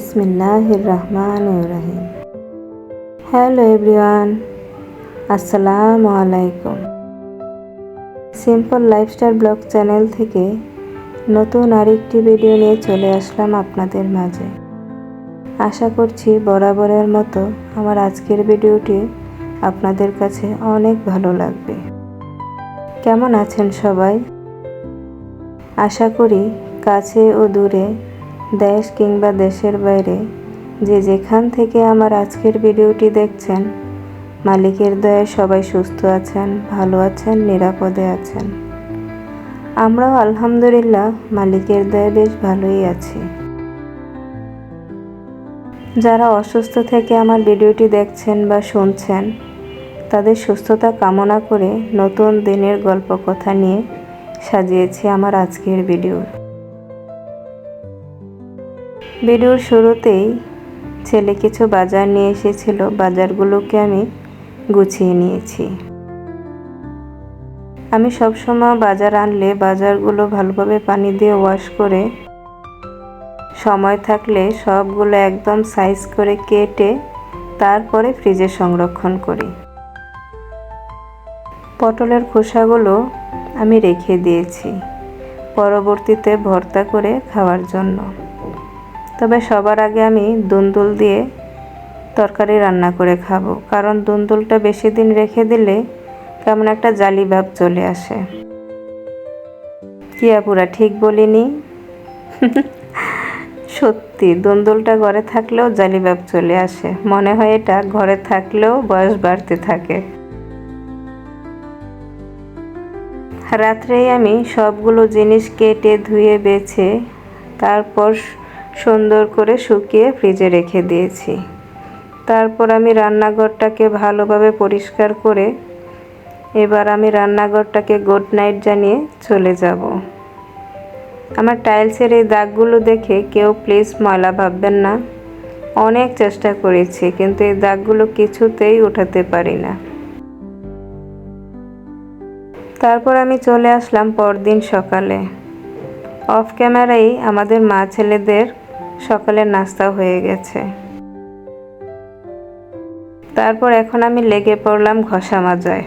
বিসমিল্লাহির রহমানির রহিম। Hello everyone, আসসালামু আলাইকুম। সিম্পল লাইফস্টাইল ব্লগ চ্যানেল থেকে নতুন আরেকটি ভিডিও নিয়ে চলে আসলাম আপনাদের মাঝে। আশা করছি বরাবরের মতো আমার আজকের ভিডিওটি আপনাদের কাছে অনেক ভালো লাগবে। কেমন আছেন সবাই? আশা করি কাছে ও দূরে, দেশ কিংবা দেশের বাইরে যে যেখান থেকে আমার আজকের ভিডিওটি দেখছেন, মালিকের দয়ায় সবাই সুস্থ আছেন, ভালো আছেন, নিরাপদে আছেন। আমরাও আলহামদুলিল্লাহ মালিকের দয়ায় বেশ ভালোই আছি। যারা অসুস্থ থেকে আমার ভিডিওটি দেখছেন বা শুনছেন, তাদের সুস্থতা কামনা করে নতুন দিনের গল্প কথা নিয়ে সাজিয়েছি আমার আজকের ভিডিওর শুরুতেই ছেলে কিছু বাজার নিয়ে এসেছিল, বাজারগুলোকে আমি গুছিয়ে নিয়েছি। আমি সবসময় বাজার আনলে বাজারগুলো ভালোভাবে পানি দিয়ে ওয়াশ করে, সময় থাকলে সবগুলো একদম সাইজ করে কেটে তারপরে ফ্রিজে সংরক্ষণ করি। পটলের খোসাগুলো আমি রেখে দিয়েছি পরবর্তীতে ভর্তা করে খাওয়ার জন্য। তবে সবার আগে আমি দুন্দুল দিয়ে তরকারি রান্না করে খাবো, কারণ দুন্দুলটা বেশি দিন রেখে দিলে কেমন একটা জালি ভাব চলে আসে। কি আপুরা ঠিক বলিনি? সত্যি দুন্দুলটা ঘরে থাকলেও জালি ভাব চলে আসে, মনে হয় এটা ঘরে থাকলেও বয়স বাড়তে থাকে। রাত্রেই আমি সবগুলো জিনিস কেটে ধুয়ে বেছে তারপর সুন্দর করে শুকিয়ে ফ্রিজে রেখে দিয়েছি। তারপর আমি রান্নাঘরটাকে ভালোভাবে পরিষ্কার করে এবার আমি রান্নাঘরটাকে গুড নাইট জানিয়ে চলে যাব। আমার টাইলসের এই দাগগুলো দেখে কেউ প্লিজ ময়লা ভাববেন না। অনেক চেষ্টা করেছি কিন্তু এই দাগগুলো কিছুতেই উঠাতে পারি না। তারপর আমি চলে আসলাম পরদিন সকালে। অফ ক্যামেরায় আমাদের মা ছেলেদের সকালের নাস্তা হয়ে গেছে। তারপর এখন আমি লেগে পড়লাম ঘষা মাজায়।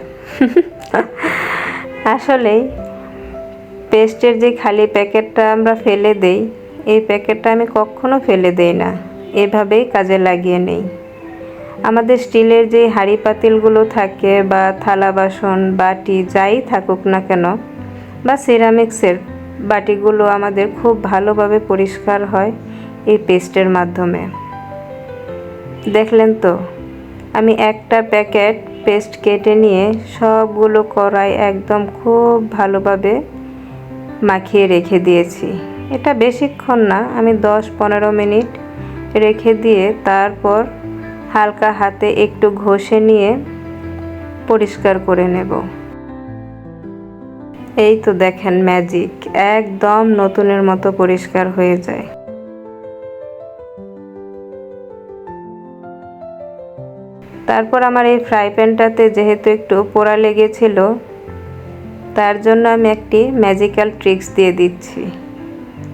আসলেই পেস্টের যে খালি প্যাকেটটা আমরা ফেলে দেই, এই প্যাকেটটা আমি কখনো ফেলে দেই না, এভাবেই কাজে লাগিয়ে নেই। আমাদের স্টিলের যে হাঁড়ি পাতিলগুলো থাকে বা থালা বাসন বাটি যাই থাকুক না কেন, বা সিরামিক্সের বাটিগুলো আমাদের খুব ভালোভাবে পরিষ্কার হয় এই পেস্টের মাধ্যমে। দেখলেন তো, আমি একটা প্যাকেট পেস্ট কেটে নিয়ে সবগুলো কড়াই একদম খুব ভালোভাবে মাখিয়ে রেখে দিয়েছি। এটা বেশিক্ষণ না, আমি 10-15 মিনিট রেখে দিয়ে তারপর হালকা হাতে একটু ঘষে নিয়ে পরিষ্কার করে নেব। এই তো দেখেন ম্যাজিক, একদম নতুনের মতো পরিষ্কার হয়ে যায়। তারপর আমার এই ফ্রাই প্যানটাতে যেহেতু একটু পোড়া লেগেছিল, তার জন্য আমি একটি ম্যাজিক্যাল ট্রিক্স দিয়ে দিচ্ছি।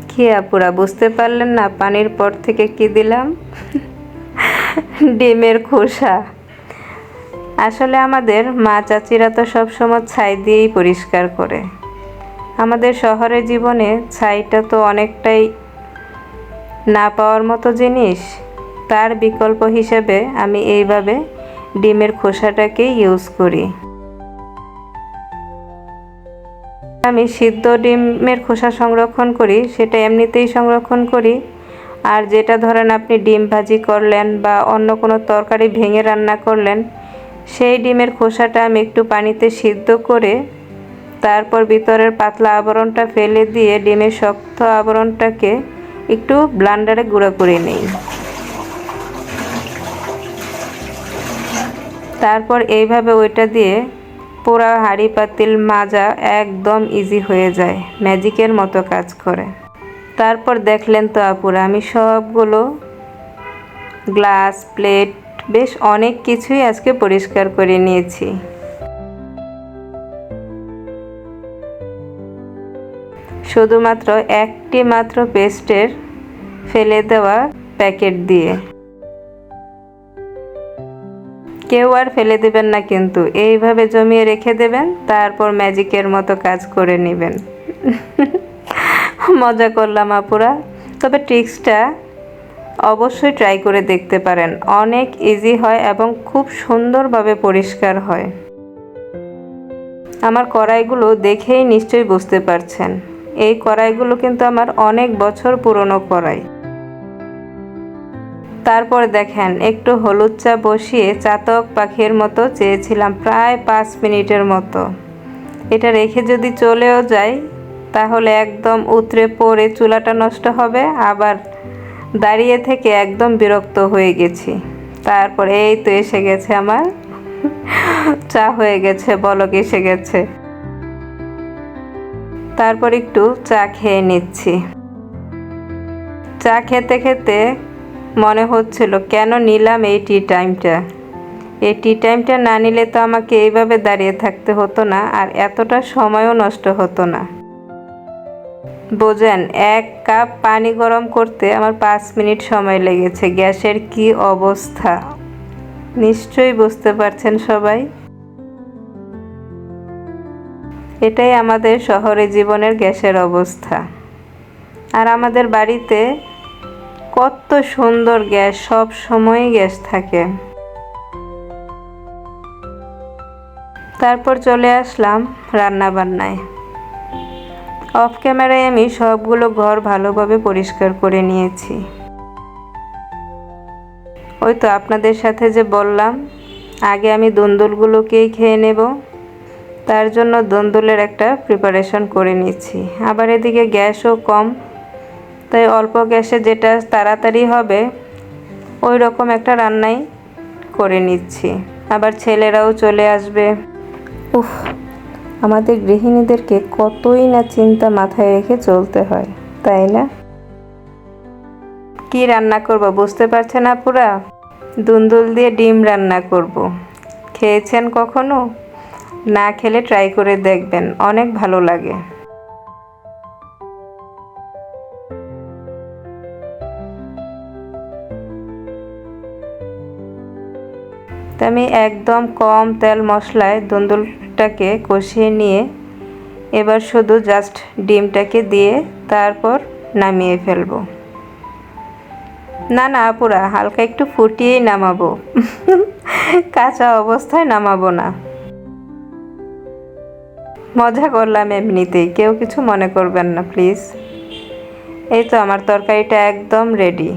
কি আপুরা বুঝতে পারলেন না পানির পর থেকে কি দিলাম? ডিমের খোসা। আসলে আমাদের মা চাচিরা তো সবসময় ছাই দিয়েই পরিষ্কার করে। আমাদের শহরের জীবনে ছাইটা তো অনেকটাই না পাওয়ার মতো জিনিস। তার বিকল্প হিসেবে আমি এইভাবে ডিমের খোসাটাকে ইউজ করি। আমি সিদ্ধ ডিমের খোসা সংরক্ষণ করি, সেটা এমনিতেই সংরক্ষণ করি। আর যেটা ধরেন আপনি ডিম ভাজি করলেন বা অন্য কোনো তরকারি ভেঙে রান্না করলেন, সেই ডিমের খোসাটা আমি একটু পানিতে সিদ্ধ করে তারপর ভিতরের পাতলা আবরণটা ফেলে দিয়ে ডিমের শক্ত আবরণটাকে একটু ব্লেন্ডারে গুঁড়ো করে নিই। তারপর এইভাবে ওইটা দিয়ে পুরা হাঁড়ি পাতিল মাজা একদম ইজি হয়ে যায়, ম্যাজিকের মতো কাজ করে। তারপর দেখলেন তো আপুরা, আমি সবগুলো গ্লাস প্লেট বেশ অনেক কিছুই আজকে পরিষ্কার করে নিয়েছি। শুধুমাত্র একটি মাত্র পেস্টের ফেলে দেওয়া প্যাকেট দিয়ে। কেউ আর ফেলে দেবেন না কিন্তু, এইভাবে জমিয়ে রেখে দেবেন, তারপর ম্যাজিকের মতো কাজ করে নেবেন। মজা করলাম আপুরা, তবে ট্রিক্সটা অবশ্যই ট্রাই করে দেখতে পারেন। অনেক ইজি হয় এবং খুব সুন্দরভাবে পরিষ্কার হয়। আমার কড়াইগুলো দেখেই নিশ্চয়ই বুঝতে পারছেন, এই কড়াইগুলো কিন্তু আমার অনেক বছর পুরনো কড়াই। তারপর দেখেন একটু হলুদ চা বসিয়ে চাতক পাখির মতো চেয়েছিলাম প্রায় 5 মিনিটের মতো। এটা রেখে যদি চলেও যায় তাহলে একদম উতরে পড়ে চুলাটা নষ্ট হবে, আবার দাঁড়িয়ে থেকে একদম বিরক্ত হয়ে গেছি। তারপর এই তো এসে গেছে আমার চা, হয়ে গেছে, বলক এসে গেছে। তারপর একটু চা খেয়ে নিচ্ছি। চা খেতে খেতে মনে হচ্ছিল কেন নিলাম এই টি টাইমটা। এই টি টাইমটা না নিলে তো আমাকে এইভাবে দাঁড়িয়ে থাকতে হতো না, আর এতটা সময়ও নষ্ট হতো না। বোঝেন, 1 কাপ পানি গরম করতে আমার 5 মিনিট সময় লেগেছে। গ্যাসের কি অবস্থা নিশ্চয়ই বুঝতে পারছেন সবাই। এটাই আমাদের শহরে জীবনের গ্যাসের অবস্থা। আর আমাদের বাড়িতে কত সুন্দর গ্যাস, সব সময়ই গ্যাস থাকে। তারপর চলে আসলাম রান্না বান্নায়। অফ ক্যামেরায় আমি সবগুলো ঘর ভালোভাবে পরিষ্কার করে নিয়েছি। ওই তো আপনাদের সাথে যে বললাম আগে আমি দুন্দুলগুলোকেই খেয়ে নেব, তার জন্য দুন্দুলের একটা প্রিপারেশন করে নিচ্ছি। আবার এদিকে গ্যাসও কম, তাই অল্প গ্যাসে যেটা তাড়াতাড়ি হবে ওই রকম একটা রান্নাই করে নিচ্ছি। আবার ছেলেরাও চলে আসবে। উফ, আমাদের গৃহিণীদেরকে কতই না চিন্তা মাথায় রেখে চলতে হয়, তাই না? কি রান্না করব বুঝতে পারছেন আপুরা? দুন্দুল দিয়ে ডিম রান্না করব। খেয়েছেন কখনো? না খেলে ট্রাই করে দেখবেন, অনেক ভালো লাগে। তো আমি একদম কম তেল মশলায় দুন্দুলটাকে কষিয়ে নিয়ে এবার শুধু জাস্ট ডিমটাকে দিয়ে তারপর নামিয়ে ফেলবো। না না আপুরা, হালকা একটু ফুটিয়েই নামাবো, কাঁচা অবস্থায় নামাবো না। মজা করলাম এমনিতেই, কেউ কিছু মনে করবেন না প্লিজ। এই তো আমার তরকারিটা একদম রেডি।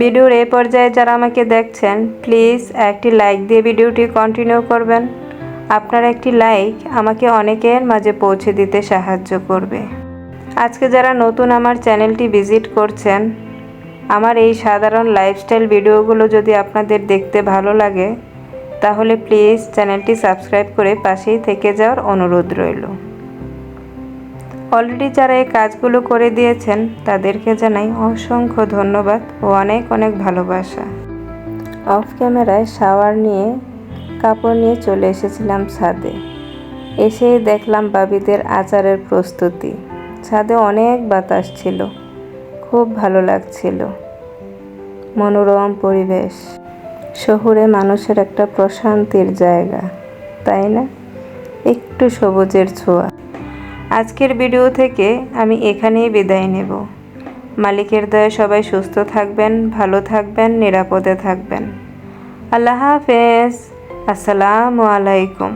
ভিডিওর এই পর্যায়ে যারা আমাকে দেখছেন প্লিজ একটি লাইক দিয়ে ভিডিওটি কন্টিনিউ করবেন। আপনার একটি লাইক আমাকে অনেকের মাঝে পৌঁছে দিতে সাহায্য করবে। আজকে যারা নতুন আমার চ্যানেলটি ভিজিট করছেন, আমার এই সাধারণ লাইফস্টাইল ভিডিওগুলো যদি আপনাদের দেখতে ভালো লাগে তাহলে প্লিজ চ্যানেলটি সাবস্ক্রাইব করে পাশেই থেকে যাওয়ার অনুরোধ রইল। অলরেডি যারা এই কাজগুলো করে দিয়েছেন তাদেরকে জানাই অসংখ্য ধন্যবাদ ও অনেক অনেক ভালোবাসা। অফ ক্যামেরায় শাওয়ার নিয়ে কাপড় নিয়ে চলে এসেছিলাম ছাদে। এসেই দেখলাম বাবিদের আচারের প্রস্তুতি। ছাদে অনেক বাতাস ছিল, খুব ভালো লাগছিল। মনোরম পরিবেশ, শহুরে মানুষের একটা প্রশান্তির জায়গা, তাই না? একটু সবুজের ছোঁয়া। আজকের ভিডিও থেকে আমি এখানেই বিদায় নেব। মালিকের দয়ায় সবাই সুস্থ থাকবেন, ভালো থাকবেন, নিরাপদে থাকবেন। আল্লাহ হাফেজ। আসসালামু আলাইকুম।